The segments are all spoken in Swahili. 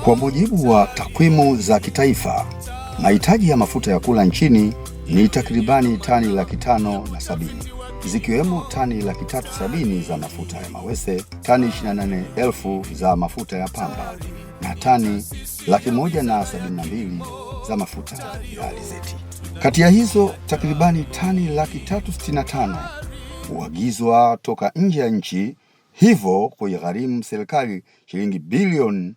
Kwa mujibu wa takwimu za kitaifa, mahitaji ya mafuta ya kula nchini ni takribani tani 570,000, zikiwemo tani 370,000 za mafuta ya mawese, tani 28,000 za mafuta ya pamba na tani 172,000 za mafuta ya alizeti. Kati ya hizo, takribani tani 365,000 huagizwa toka nje ya nchi, hivyo kuigharimu serikali shilingi bilioni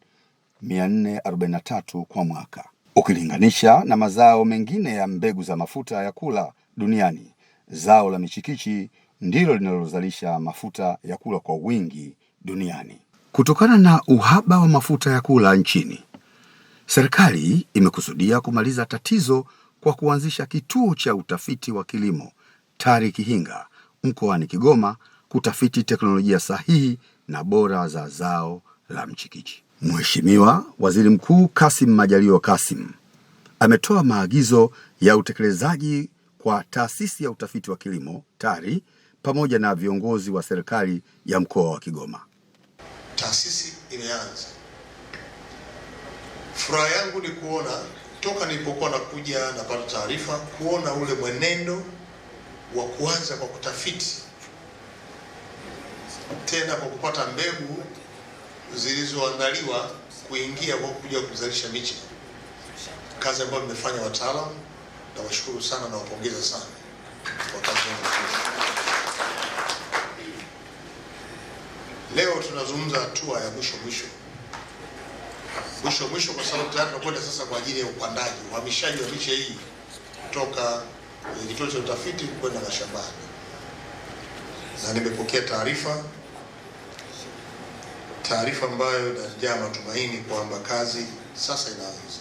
443 kwa mwaka. Ukilinganisha na mazao mengine ya mbegu za mafuta ya kula duniani, zao la michikichi ndilo linalozalisha mafuta ya kula kwa wingi duniani. Kutokana na uhaba wa mafuta ya kula nchini, serikali imekusudia kumaliza tatizo kwa kuanzisha kituo cha utafiti wa kilimo TARI Kihinga mkoani Kigoma kutafiti teknolojia sahihi na bora za zao la mchikichi. Mheshimiwa Waziri Mkuu Kassim Majaliwa Kassim ametoa maagizo ya utekelezaji kwa taasisi ya utafiti wa kilimo TARI pamoja na viongozi wa serikali ya mkoa wa Kigoma. Taasisi imeanza. Furaha yangu ni kuona toka nilipokuwa nakuja napata taarifa, kuona ule mwenendo wa kuanza kwa kutafiti tena kwa kupata mbegu zilizoandaliwa kuingia kwa kuja kuzalisha miche, kazi ambayo mmefanya wataalamu, na washukuru sana na wapongeza sana kwa kazi yenu. Leo tunazungumza hatua ya mwisho kwa sababu tayari tunakwenda sasa kwa ajili ya upandaji, uhamishaji wa miche hii kutoka kituo cha utafiti kwenda mashambani, na nimepokea taarifa ambayo inajaa matumaini kwamba kazi sasa inaanza.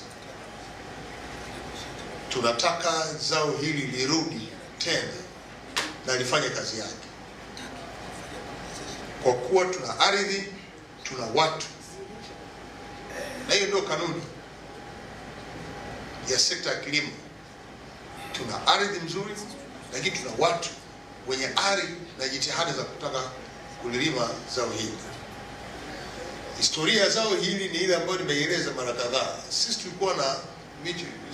Tunataka zao hili lirudi tena na lifanye kazi yake, kwa kuwa tuna ardhi, tuna watu, na hiyo ndio kanuni ya sekta ya kilimo. Tuna ardhi mzuri, lakini tuna watu wenye ari na jitihada za kutaka kulilima zao hili. Historia ya zao hili ni ile ambayo nimeieleza mara kadhaa. Sisi tulikuwa na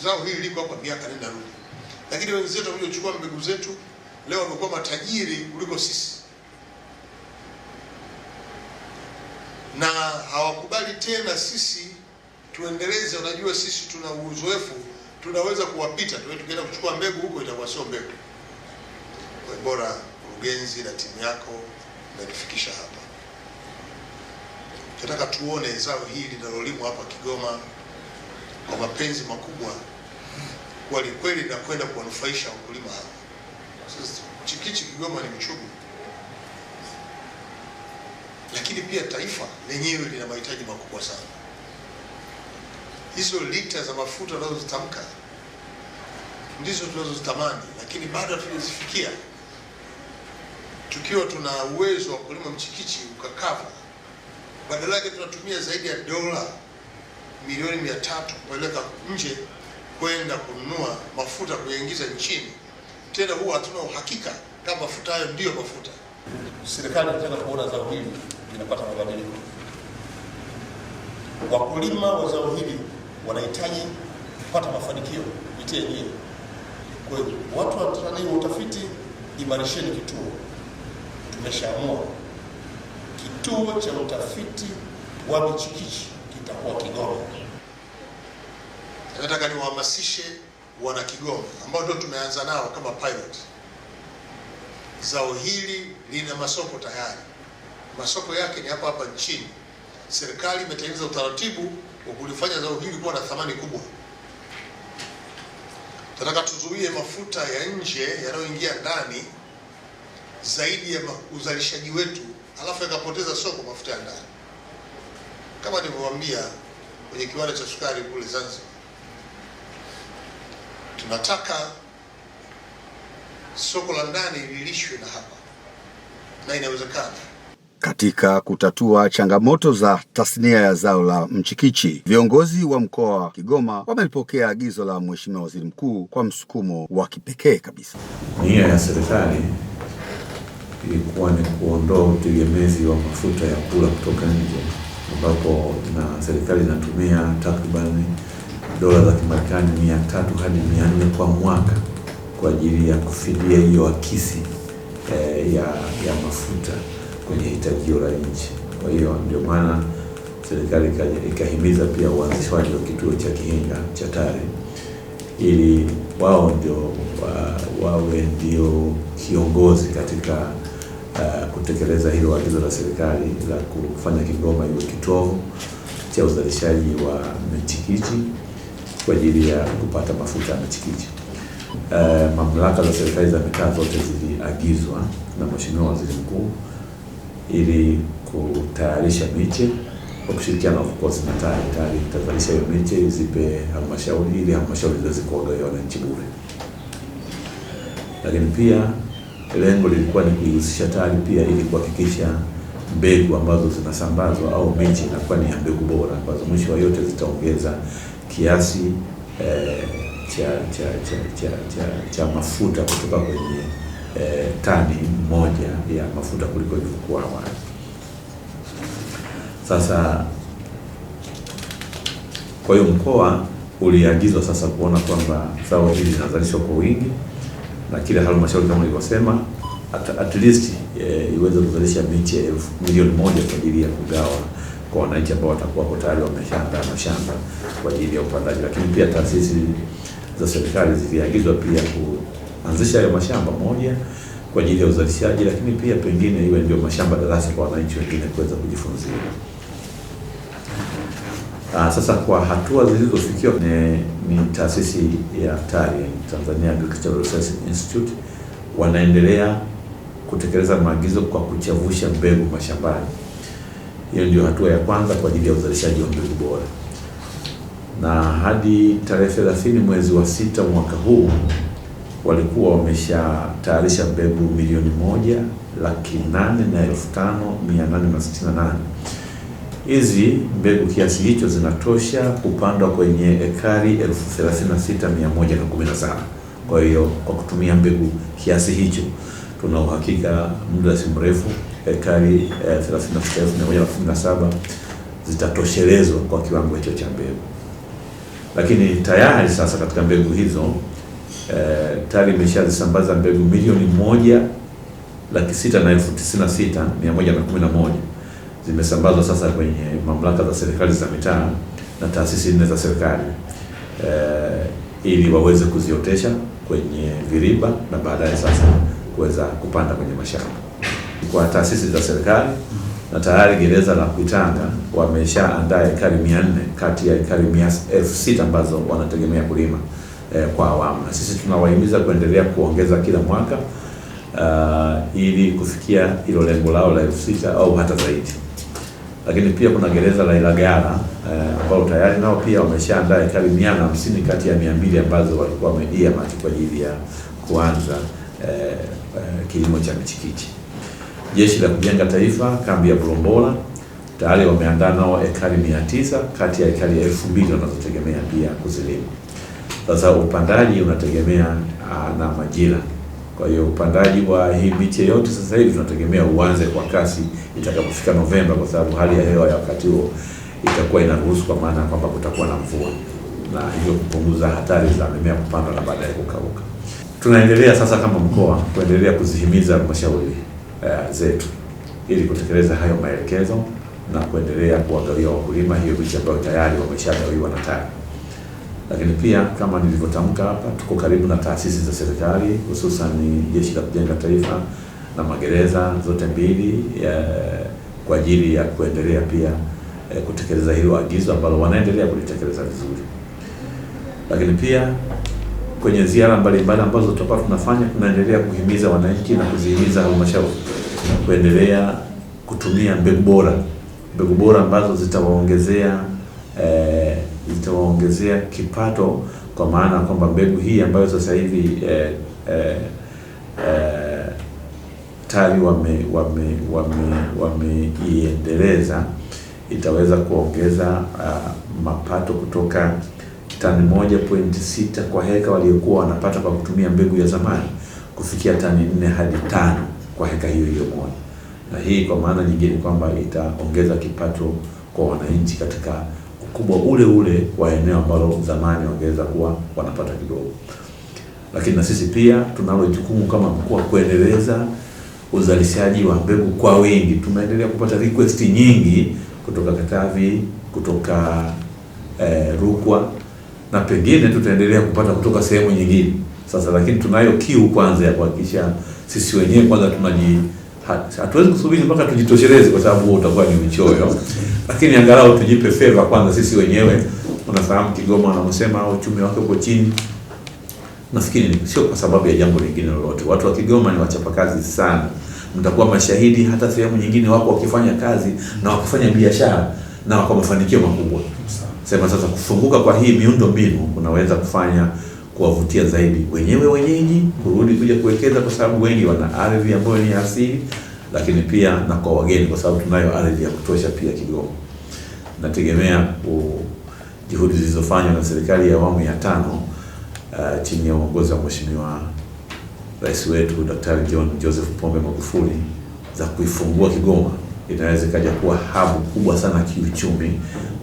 zao hili liko hapa miaka nenda rudi, lakini wenzetu waliochukua mbegu zetu leo wamekuwa matajiri kuliko sisi, na hawakubali tena sisi tuendeleze. Unajua, sisi tuna uzoefu, tunaweza kuwapita. Tukienda kuchukua mbegu huko itakuwa sio mbegu. Kwa bora mkurugenzi na timu yako mnanifikisha hapa. Tunataka tuone zao hili linalolimwa hapa Kigoma kwa mapenzi makubwa kweli na kwenda kuwanufaisha wakulima hapa. Sasa mchikichi Kigoma ni mchugu, lakini pia taifa lenyewe lina mahitaji makubwa sana. Hizo lita za mafuta tunazozitamka ndizo tunazozitamani, lakini bado hatujazifikia. Tukiwa tuna uwezo wa kulima mchikichi ukakava, badala yake tunatumia zaidi ya dola milioni 300 kupeleka nje kwenda kununua mafuta kuyaingiza nchini. Tena huwa hatuna uhakika kama mafuta hayo ndiyo mafuta. Serikali inataka kuona zao hili linapata mabadiliko. Wakulima wa zao hili wanahitaji kupata mafanikio kupitia nyinyi. Kwa hiyo watu wa utafiti, imarisheni kituo. Tumeshaamua kituo cha utafiti wa michikichi kitakuwa Kigoma. Nataka niwahamasishe wana Kigoma ambao ndio tumeanza nao kama pilot. Zao hili lina masoko tayari. Masoko yake ni hapa nchini. Serikali imetengeneza utaratibu wa kulifanya zao hili kuwa na thamani kubwa. Tunataka tuzuie mafuta ya nje yanayoingia ndani zaidi ya uzalishaji wetu, alafu yakapoteza soko mafuta ya ndani. Kama nilivyowaambia kwenye kiwanda cha sukari kule Zanzibar, tunataka soko la ndani lilishwe na hapa, na inawezekana. Katika kutatua changamoto za tasnia ya zao la mchikichi, viongozi wa mkoa wa Kigoma wamelipokea agizo la Mheshimiwa Waziri Mkuu kwa msukumo wa kipekee kabisa. Nia ya serikali ilikuwa ni kuondoa utegemezi wa mafuta ya kula kutoka nje ambapo na serikali inatumia takriban dola za Kimarekani 300 hadi 400 kwa mwaka kwa ajili ya kufidia hiyo akisi ya mafuta kwenye hitajio la nchi. Kwa hiyo ndio maana serikali ikahimiza pia uanzishwaji wa kituo cha Kihinga cha TARI ili wao ndio wawe ndio kiongozi katika kutekeleza hilo agizo la serikali la kufanya Kigoma iwe kitovu cha uzalishaji wa michikichi kwa ajili ya kupata mafuta ya michikichi. Mamlaka za serikali za mitaa zote ziliagizwa na Mheshimiwa Waziri Mkuu ili kutayarisha miche kwa kushirikiana of course na TARI itazalisha hiyo miche izipe halmashauri ili halmashauri ziweze kuwagawia wananchi bure. Lakini pia lengo lilikuwa ni kuihusisha TARI pia ili kuhakikisha mbegu ambazo zinasambazwa au miche inakuwa ni mbegu bora ambazo mwisho wa yote zitaongeza kiasi cha mafuta kutoka kwenye tani moja ya mafuta kuliko ilivyokuwa awali. Sasa kwa hiyo mkoa uliagizwa sasa kuona kwamba zao hili linazalishwa kwa wingi na kila halmashauri kama nilivyosema at least iweze kuzalisha miche 1,000,000 kwa ajili ya kugawa kwa wananchi ambao watakuwa tayari wameshaandaa mashamba kwa ajili ya upandaji. Lakini pia taasisi za serikali ziliagizwa pia kuanzisha hayo mashamba moja kwa ajili ya uzalishaji, lakini pia pengine iwe ndio mashamba darasa kwa wananchi wengine kuweza kujifunzia. Sasa kwa hatua zilizofikiwa ni taasisi ya TARI, Tanzania Agricultural Research Institute, wanaendelea kutekeleza maagizo kwa kuchavusha mbegu mashambani. Hiyo ndio hatua ya kwanza kwa ajili ya uzalishaji wa mbegu bora. Na hadi tarehe 30 mwezi wa 6 mwaka huu walikuwa wameshatayarisha mbegu 1,808,568. Hizi mbegu kiasi hicho zinatosha kupandwa kwenye ekari 36,117. Kwa hiyo kwa kutumia mbegu kiasi hicho tuna uhakika muda si mrefu ekari 36,117 zitatoshelezwa kwa kiwango hicho cha mbegu. Lakini tayari sasa katika mbegu hizo TARI imeshazisambaza mbegu 1,696,111 zimesambazwa sasa kwenye mamlaka za serikali za mitaa na taasisi 4 za serikali ili waweze kuziotesha kwenye viriba na baadaye sasa kuweza kupanda kwenye mashamba. Kwa taasisi za serikali na tayari gereza la Kuitanga wameshaandaa ekari 400 kati ya ekari 6,000 ambazo wanategemea kulima kwa awamu. Na sisi tunawahimiza kuendelea kuongeza kila mwaka ili kufikia hilo lengo lao la 6,000 au hata zaidi. Lakini pia kuna gereza la Ilagala ambao tayari nao pia wameshaandaa ekari 150 kati ya 200 ambazo walikuwa wameearmark kwa ajili ya kuanza kilimo cha michikichi. Jeshi la Kujenga Taifa kambi ya Bulombola tayari wameandaa nao ekari 900 kati ya ekari 2,000 wanazotegemea pia kuzilima. Sasa upandaji unategemea na majira. Kwa hiyo upandaji wa hii miche yote sasa hivi tunategemea uanze kwa kasi itakapofika Novemba, kwa sababu hali ya hewa ya wakati huo itakuwa inaruhusu, kwa maana kwamba kutakuwa na mvua na hivyo kupunguza hatari za mimea kupandwa na baadaye kukauka. Tunaendelea sasa kama mkoa kuendelea kuzihimiza halmashauri zetu ili kutekeleza hayo maelekezo na kuendelea kuwagawia wakulima hiyo miche ambayo tayari wameshagawiwa na TARI. Lakini pia kama nilivyotamka hapa, tuko karibu na taasisi za serikali hususan Jeshi la Kujenga Taifa na magereza zote mbili kwa ajili ya kuendelea pia kutekeleza hilo agizo ambalo wanaendelea kulitekeleza vizuri. Lakini pia kwenye ziara mbalimbali ambazo tutakuwa tunafanya, tunaendelea kuhimiza wananchi na kuzihimiza halmashauri kuendelea kutumia mbegu bora ambazo zitawaongezea kipato, kwa maana kwamba mbegu hii ambayo sasa hivi TARI wameiendeleza itaweza kuongeza mapato kutoka tani 1.6 kwa heka waliokuwa wanapata kwa kutumia mbegu ya zamani kufikia tani 4 hadi 5 kwa heka hiyo moja. Na hii kwa maana nyingine kwamba itaongeza kipato kwa kwa wananchi katika ukubwa ule ule wa eneo ambalo zamani wangeweza kuwa wanapata kidogo. Lakini na sisi pia tunalo jukumu kama mkoa kuendeleza uzalishaji wa mbegu kwa wingi. Tumeendelea kupata request nyingi kutoka Katavi, kutoka Rukwa, na pengine tutaendelea kupata kutoka sehemu nyingine. Sasa lakini tunayo kiu kwanza ya kuhakikisha sisi wenyewe kwanza hatuwezi kusubiri mpaka tujitosheleze, kwa sababu utakuwa ni uchoyo. Lakini angalau tujipe favor kwanza sisi wenyewe. Unafahamu Kigoma wanasema uchumi wake uko chini. Nafikiri sio kwa sababu ya jambo lingine lolote. Watu wa Kigoma ni wachapakazi sana. Mtakuwa mashahidi, hata sehemu nyingine wako wakifanya kazi na wakifanya biashara na wako mafanikio makubwa. Sema sasa kufunguka kwa hii miundo mbinu kunaweza kufanya kuwavutia zaidi wenyeji kurudi kuja kuwekeza, kwa sababu wengi wana ardhi ambayo ni asili, lakini pia na kwa wageni, kwa sababu tunayo ardhi ya kutosha pia Kigoma. Nategemea juhudi zilizofanywa na serikali ya awamu ya 5 chini ya uongozi wa Mheshimiwa Rais wetu Daktari John Joseph Pombe Magufuli za kuifungua Kigoma inaweza kaja kuwa hub kubwa sana kiuchumi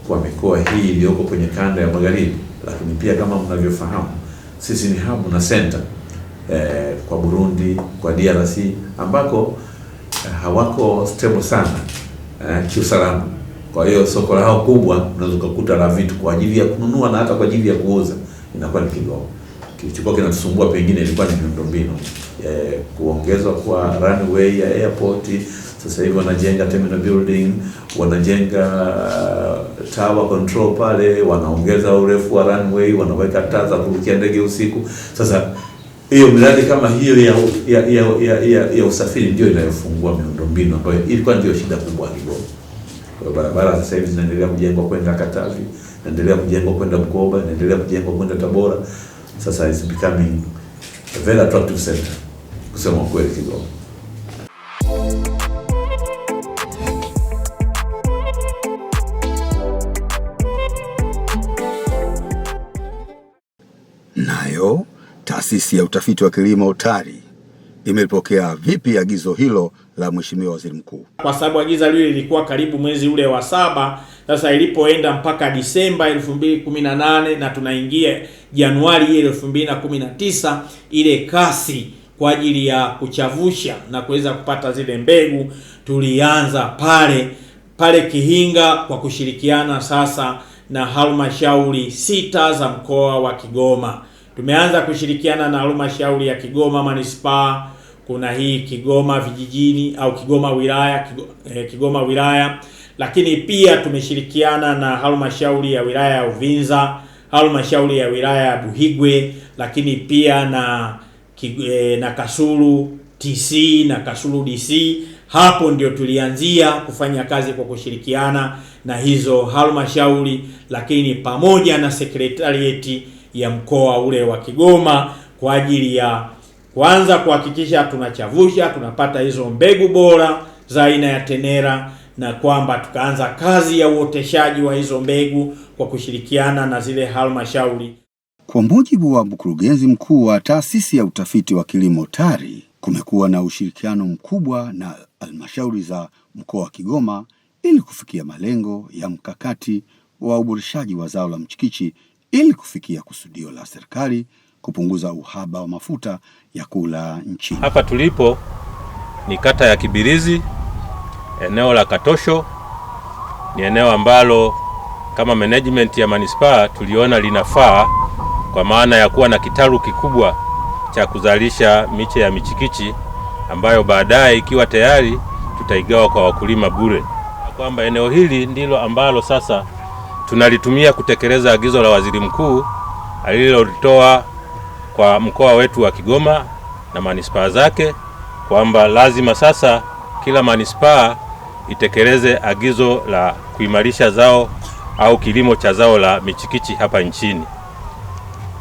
kwa mikoa hii iliyoko kwenye kanda ya magharibi. Lakini pia kama mnavyofahamu, sisi ni hub na center kwa Burundi, kwa DRC ambako hawako stable sana kiusalama. Kwa hiyo soko lao kubwa unaweza kukuta la vitu kwa ajili ya kununua na hata kwa ajili ya kuuza inakuwa ni Kigoma. Kilichokuwa kinatusumbua pengine ilikuwa ni miundombinu, kuongezwa kwa runway ya airport. Sasa hivi wanajenga terminal building, wanajenga tower control pale, wanaongeza urefu wa runway, wanaweka taa za kurukia ndege usiku. Sasa hiyo miradi kama hiyo ya usafiri ndio inayofungua miundombinu ambayo ilikuwa ndio shida kubwa Kigoma. Kwa barabara sasa hivi zinaendelea kujengwa kwenda Katavi, zinaendelea kujengwa kwenda Bukoba, zinaendelea kujengwa kwenda Tabora. Sasa it's becoming a very attractive center kusema kweli Kigoma. Nayo taasisi ya utafiti wa kilimo TARI imepokea vipi agizo hilo la Mheshimiwa Waziri Mkuu? Kwa sababu agizo lile lilikuwa karibu mwezi ule wa 7, sasa ilipoenda mpaka Disemba 2018 na tunaingia Januari 2019, ile kasi kwa ajili ya kuchavusha na kuweza kupata zile mbegu tulianza pale Kihinga kwa kushirikiana sasa na halmashauri 6 za mkoa wa Kigoma. Tumeanza kushirikiana na halmashauri ya Kigoma Manispaa, kuna hii Kigoma vijijini au Kigoma wilaya, lakini pia tumeshirikiana na halmashauri ya wilaya ya Uvinza, halmashauri ya wilaya ya Buhigwe, lakini pia na Kasulu TC na Kasulu DC. Hapo ndio tulianzia kufanya kazi kwa kushirikiana na hizo halmashauri, lakini pamoja na sekretarieti ya mkoa ule wa Kigoma kwa ajili ya kwanza kuhakikisha tunachavusha, tunapata hizo mbegu bora za aina ya Tenera, na kwamba tukaanza kazi ya uoteshaji wa hizo mbegu kwa kushirikiana na zile halmashauri. Kwa mujibu wa mkurugenzi mkuu wa taasisi ya utafiti wa kilimo TARI, kumekuwa na ushirikiano mkubwa na halmashauri za mkoa wa Kigoma ili kufikia malengo ya mkakati wa uboreshaji wa zao la mchikichi ili kufikia kusudio la serikali kupunguza uhaba wa mafuta ya kula nchini. Hapa tulipo ni kata ya Kibirizi, eneo la Katosho. Ni eneo ambalo kama management ya manispaa tuliona linafaa kwa maana ya kuwa na kitalu kikubwa cha kuzalisha miche ya michikichi ambayo baadaye ikiwa tayari tutaigawa kwa wakulima bure. Kwamba eneo hili ndilo ambalo sasa tunalitumia kutekeleza agizo la Waziri Mkuu alilolitoa kwa mkoa wetu wa Kigoma na manispaa zake, kwamba lazima sasa kila manispaa itekeleze agizo la kuimarisha zao au kilimo cha zao la michikichi hapa nchini.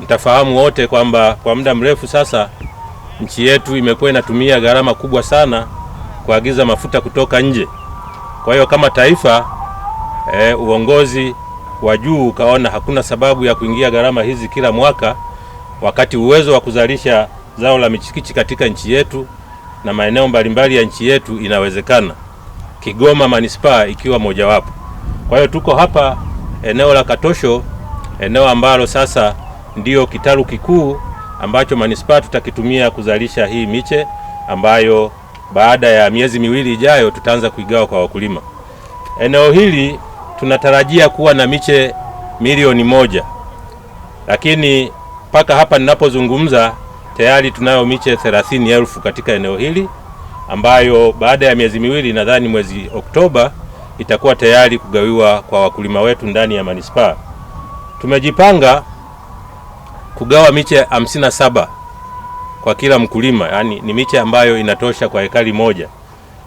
Mtafahamu wote kwamba kwa muda mrefu sasa nchi yetu imekuwa inatumia gharama kubwa sana kuagiza mafuta kutoka nje. Kwa hiyo kama taifa uongozi wa juu ukaona hakuna sababu ya kuingia gharama hizi kila mwaka, wakati uwezo wa kuzalisha zao la michikichi katika nchi yetu na maeneo mbalimbali ya nchi yetu inawezekana, Kigoma manispaa ikiwa mojawapo. Kwa hiyo tuko hapa eneo la Katosho, eneo ambalo sasa ndio kitalu kikuu ambacho manispaa tutakitumia kuzalisha hii miche ambayo baada ya miezi miwili ijayo tutaanza kuigawa kwa wakulima. Eneo hili tunatarajia kuwa na miche milioni 1, lakini mpaka hapa ninapozungumza tayari tunayo miche 30,000 katika eneo hili, ambayo baada ya miezi miwili, nadhani mwezi Oktoba, itakuwa tayari kugawiwa kwa wakulima wetu ndani ya manispaa. Tumejipanga kugawa miche 57 kwa kila mkulima, yani ni miche ambayo inatosha kwa ekari moja.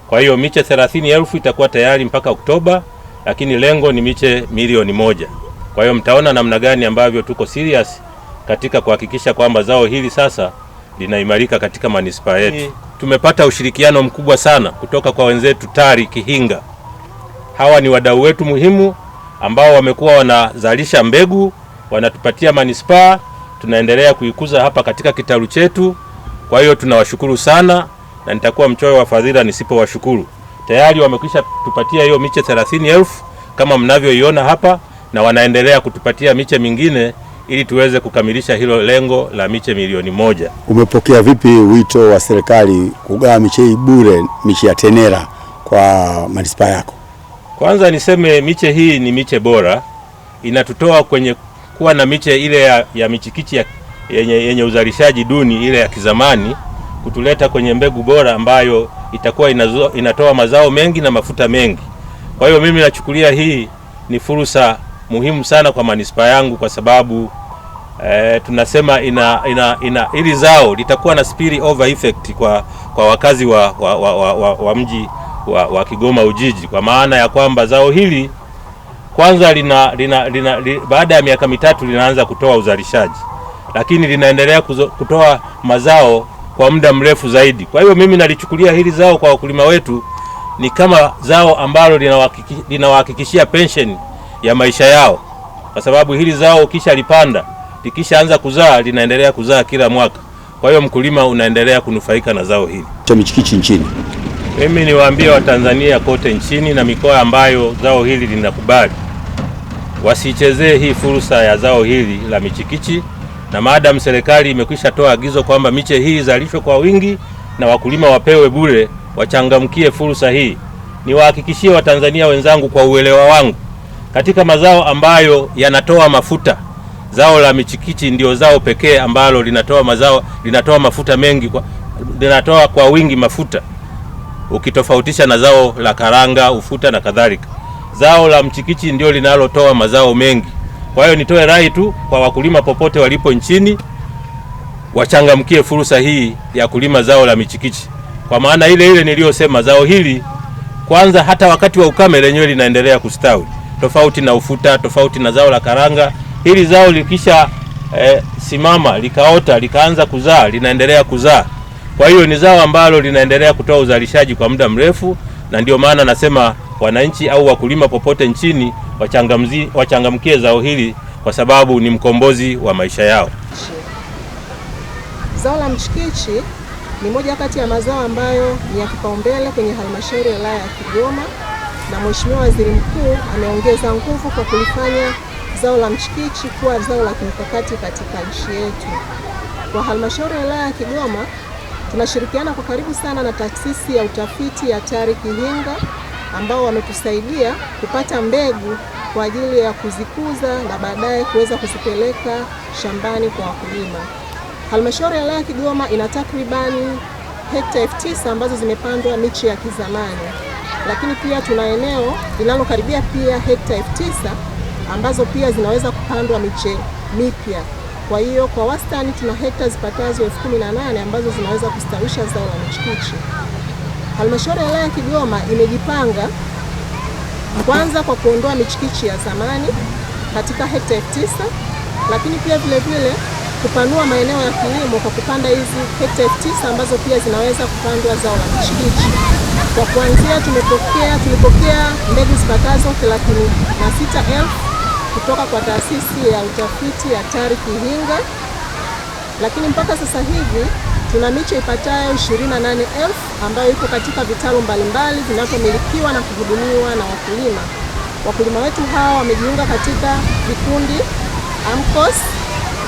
Kwa hiyo miche 30,000 itakuwa tayari mpaka Oktoba, lakini lengo ni miche milioni 1. Kwa hiyo mtaona namna gani ambavyo tuko serious katika kuhakikisha kwamba zao hili sasa linaimarika katika manispaa yetu. Tumepata ushirikiano mkubwa sana kutoka kwa wenzetu TARI Kihinga. Hawa ni wadau wetu muhimu ambao wamekuwa wanazalisha mbegu, wanatupatia manispaa, tunaendelea kuikuza hapa katika kitalu chetu. Kwa hiyo tunawashukuru sana, na nitakuwa mchoyo wa fadhila nisipowashukuru. Tayari wamekwisha tupatia hiyo miche 30,000 kama mnavyoiona hapa, na wanaendelea kutupatia miche mingine ili tuweze kukamilisha hilo lengo la miche milioni 1. Umepokea vipi wito wa serikali kugawa miche hii bure, miche ya tenera kwa manispaa yako? Kwanza niseme miche hii ni miche bora, inatutoa kwenye kuwa na miche ile ya michikichi yenye uzalishaji duni, ile ya kizamani, kutuleta kwenye mbegu bora ambayo itakuwa inatoa mazao mengi na mafuta mengi. Kwa hiyo mimi nachukulia hii ni fursa muhimu sana kwa manispaa yangu, kwa sababu tunasema ili zao litakuwa na spill over effect kwa wakazi wa mji wa Kigoma Ujiji, kwa maana ya kwamba zao hili kwanza baada ya miaka 3 linaanza kutoa uzalishaji, lakini linaendelea kutoa mazao kwa muda mrefu zaidi. Kwa hiyo mimi nalichukulia hili zao kwa wakulima wetu ni kama zao ambalo linawahakikishia pension ya maisha yao, kwa sababu hili zao kisha lipanda, likishaanza kuzaa linaendelea kuzaa kila mwaka. Kwa hiyo mkulima unaendelea kunufaika na zao hili cha michikichi nchini. Mimi niwaambie Watanzania kote nchini na mikoa ambayo zao hili linakubali, wasichezee hii fursa ya zao hili la michikichi, na maadamu serikali imekwisha toa agizo kwamba miche hii izalishwe kwa wingi na wakulima wapewe bure, wachangamkie fursa hii. Niwahakikishie Watanzania wenzangu, kwa uelewa wangu, katika mazao ambayo yanatoa mafuta, zao la michikichi ndio zao pekee ambalo linatoa mafuta mengi, linatoa kwa wingi mafuta, ukitofautisha na zao la karanga, ufuta na kadhalika. Zao la mchikichi ndio linalotoa mazao mengi. Kwa hiyo nitoe rai tu kwa wakulima popote walipo nchini, wachangamkie fursa hii ya kulima zao la michikichi, kwa maana ile niliyosema, zao hili kwanza hata wakati wa ukame lenyewe linaendelea kustawi, tofauti na ufuta, tofauti na zao la karanga. Hili zao likisha simama, likaota, likaanza kuzaa, linaendelea kuzaa. Kwa hiyo ni zao ambalo linaendelea kutoa uzalishaji kwa muda mrefu, na ndio maana nasema wananchi au wakulima popote nchini wachangamkie zao hili, kwa sababu ni mkombozi wa maisha yao. Zao la mchikichi ni moja kati ya mazao ambayo ni ya kipaumbele kwenye halmashauri ya wilaya ya Kigoma, na Mheshimiwa Waziri Mkuu ameongeza nguvu kwa kulifanya zao la mchikichi kuwa zao la kimkakati katika nchi yetu. Kwa halmashauri ya wilaya ya Kigoma tunashirikiana kwa karibu sana na taasisi ya utafiti ya TARI Kihinga, ambao wametusaidia kupata mbegu kwa ajili ya kuzikuza na baadaye kuweza kuzipeleka shambani kwa wakulima. Halmashauri ya wilaya ya Kigoma ina takribani hekta 9,000 ambazo zimepandwa miche ya kizamani, lakini pia tuna eneo linalokaribia pia hekta 9,000 ambazo pia zinaweza kupandwa miche mipya. Kwa hiyo kwa wastani tuna hekta zipatazo 18,000 ambazo zinaweza kustawisha zao la michikichi. Halmashauri ya wilaya ya Kigoma imejipanga kwanza kwa kuondoa michikichi ya zamani katika hekta 9,000, lakini pia vile kupanua maeneo ya kilimo kwa kupanda hizi hekta 9,000 ambazo pia zinaweza kupandwa zao la michikichi. Kwa kuanzia tulipokea mbegu zipatazo 36,000 kutoka kwa taasisi ya utafiti ya TARI Kihinga, lakini mpaka sasa hivi tuna miche ipatayo 28,000 ambayo iko katika vitalu mbalimbali vinavyomilikiwa na kuhudumiwa na wakulima. wakulima wetu hawa wamejiunga katika vikundi AMCOS,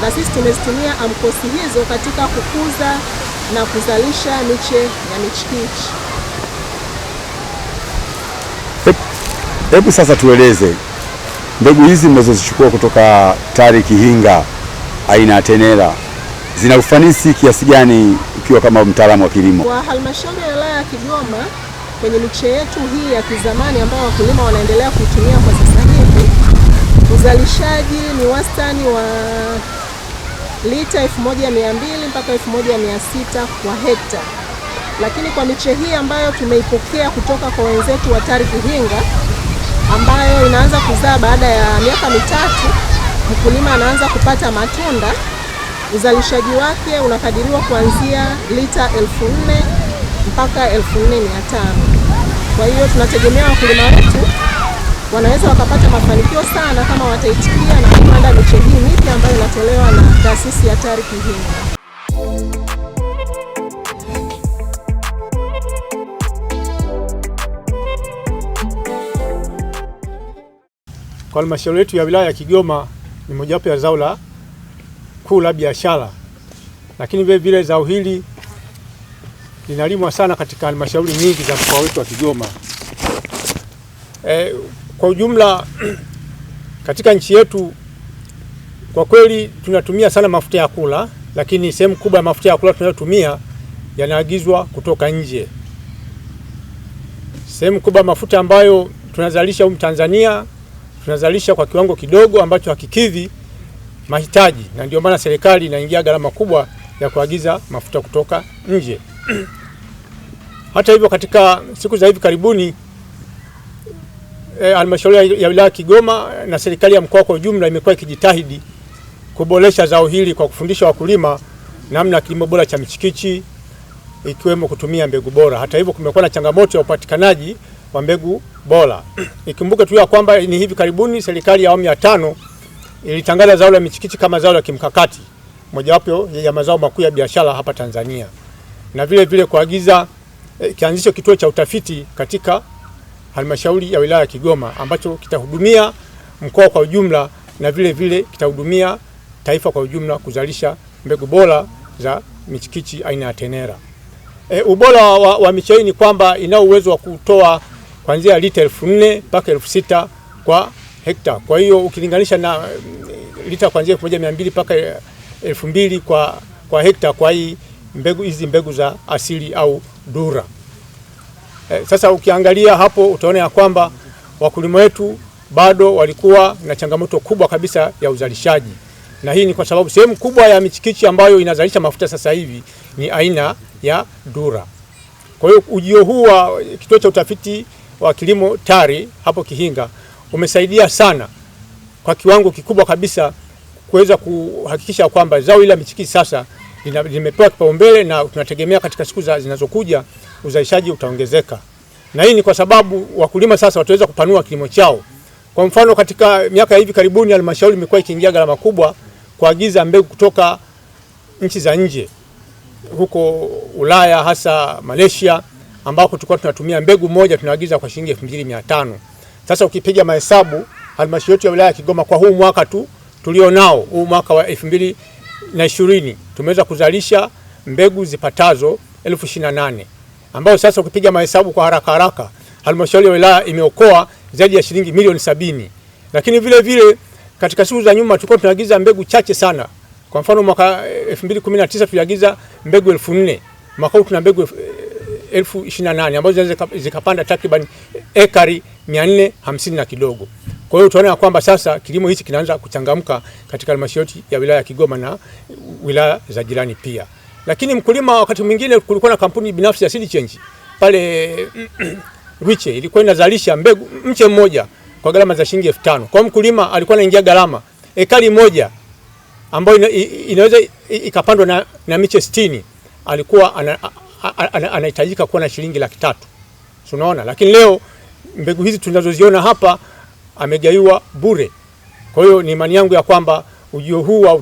na sisi tumezitumia AMCOS hizo katika kukuza na kuzalisha miche ya michikichi. Hebu sasa tueleze mbegu hizi mnazozichukua kutoka TARI Kihinga aina ya Tenera zina ufanisi kiasi gani ukiwa kama mtaalamu wa kilimo? Kwa halmashauri ya wilaya ya Kigoma, kwenye miche yetu hii ya kizamani ambayo wakulima wanaendelea kuitumia kwa sasa hivi, uzalishaji ni wastani wa lita 1200 mpaka 1600 kwa hekta. Lakini kwa miche hii ambayo tumeipokea kutoka kwa wenzetu wa TARI Kihinga, ambayo inaanza kuzaa baada ya miaka mitatu, mkulima anaanza kupata matunda, uzalishaji wake unakadiriwa kuanzia lita 4000 mpaka 4500. Kwa hiyo tunategemea wakulima wetu wanaweza wakapata mafanikio sana kama wataitikia na kupanda miche hii mipya ambayo inatolewa na taasisi ya TARI Kihinga. Kwa halmashauri yetu ya wilaya ya Kigoma ni mojawapo ya zao la kuu la biashara, lakini vile vile zao hili linalimwa sana katika halmashauri nyingi za mkoa wetu wa Kigoma. Kwa ujumla katika nchi yetu kwa kweli tunatumia sana mafuta ya kula, lakini sehemu kubwa ya mafuta ya kula tunayotumia yanaagizwa kutoka nje. Sehemu kubwa mafuta ambayo tunazalisha humu Tanzania tunazalisha kwa kiwango kidogo ambacho hakikidhi mahitaji, na ndio maana serikali inaingia gharama kubwa ya kuagiza mafuta kutoka nje. Hata hivyo, katika siku za hivi karibuni halmashauri ya wilaya Kigoma na serikali ya mkoa kwa ujumla imekuwa ikijitahidi kuboresha zao hili kwa kufundisha wakulima namna ya kilimo bora cha michikichi, ikiwemo kutumia mbegu bora. Hata hivyo, kumekuwa na changamoto ya upatikanaji wa mbegu bora. Ikumbuke tu ya kwamba ni hivi karibuni serikali ya awamu ya 5 ilitangaza zao la michikichi kama zao la kimkakati, mojawapo ya mazao makuu ya biashara hapa Tanzania, na vile vile kuagiza kianzisho kituo cha utafiti katika halmashauri ya wilaya ya Kigoma ambacho kitahudumia mkoa kwa ujumla na vile vile kitahudumia taifa kwa ujumla kuzalisha mbegu bora za michikichi aina ya Tenera. Ubora wa miche hii ni kwamba ina uwezo wa kutoa kuanzia lita 4000 mpaka 6000 kwa hekta. Kwa hiyo ukilinganisha na lita kuanzia 1200 mpaka 2000 kwa hekta kwa hii hizi mbegu za asili au dura. Sasa ukiangalia hapo utaona ya kwamba wakulima wetu bado walikuwa na changamoto kubwa kabisa ya uzalishaji, na hii ni kwa sababu sehemu kubwa ya michikichi ambayo inazalisha mafuta sasa hivi ni aina ya dura. Kwa hiyo ujio huu wa kituo cha utafiti wa kilimo TARI hapo Kihinga umesaidia sana kwa kiwango kikubwa kabisa kuweza kuhakikisha kwamba zao la michikichi sasa limepewa kipaumbele, na tunategemea katika siku zinazokuja uzalishaji utaongezeka. Na hii ni kwa sababu wakulima sasa wataweza kupanua kilimo chao. Kwa mfano, katika miaka hivi karibuni halmashauri imekuwa ikiingia gharama kubwa kuagiza mbegu kutoka nchi za nje, huko Ulaya hasa Malaysia, ambako tulikuwa tunatumia mbegu moja tunaagiza kwa shilingi 2500. Sasa ukipiga mahesabu halmashauri yetu ya wilaya ya Kigoma kwa huu mwaka tu tulionao, huu mwaka wa 2020 tumeweza kuzalisha mbegu zipatazo 1028, ambao sasa ukipiga mahesabu kwa haraka halmashauri ya wilaya imeokoa zaidi ya shilingi milioni 70. Lakini vile vile katika siku za nyuma tulikuwa tunaagiza mbegu chache sana. Kwa mfano mwaka 2019 tuliagiza mbegu 4000. Mwaka huu tuna mbegu 1028 ambazo zikapanda takriban ekari 450 na kidogo. Kwa hiyo tunaona kwamba sasa kilimo hichi kinaanza kuchangamka katika halmashauri ya wilaya ya Kigoma na wilaya za jirani pia. Lakini mkulima, wakati mwingine kulikuwa na kampuni binafsi ya Seed Change pale Rwiche ilikuwa inazalisha mbegu mche mmoja kwa gharama za shilingi 5000. Kwa mkulima alikuwa anaingia gharama ekari moja ambayo inaweza ikapandwa na miche 60, alikuwa anahitajika kuwa na shilingi 300,000. Unaona, lakini leo mbegu hizi tunazoziona hapa amegaiwa bure. Kwa hiyo ni imani yangu ya kwamba ujio huu wa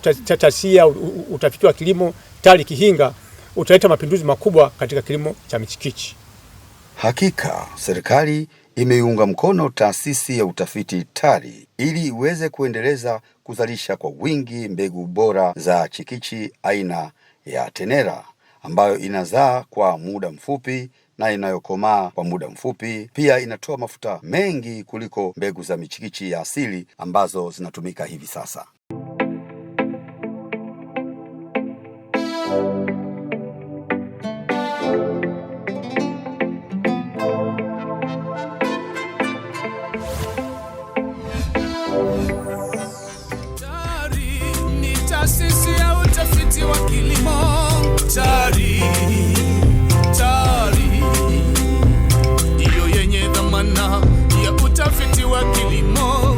utafiti wa kilimo TARI Kihinga utaleta mapinduzi makubwa katika kilimo cha michikichi. Hakika serikali imeiunga mkono taasisi ya utafiti TARI ili iweze kuendeleza kuzalisha kwa wingi mbegu bora za chikichi aina ya Tenera ambayo inazaa kwa muda mfupi na inayokomaa kwa muda mfupi. Pia inatoa mafuta mengi kuliko mbegu za michikichi ya asili ambazo zinatumika hivi sasa. TARI ni taasisi ya utafiti wa kilimo. TARI ndiyo yenye dhamana ya utafiti wa kilimo.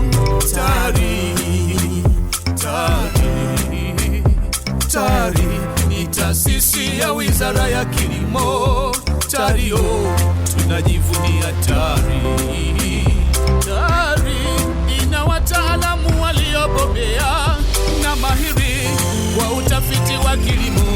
TARI ni taasisi ya Wizara ya Kilimo. TARI tunajivunia TARI. TARI ina wataalamu waliobobea na mahiri wa utafiti wa kilimo.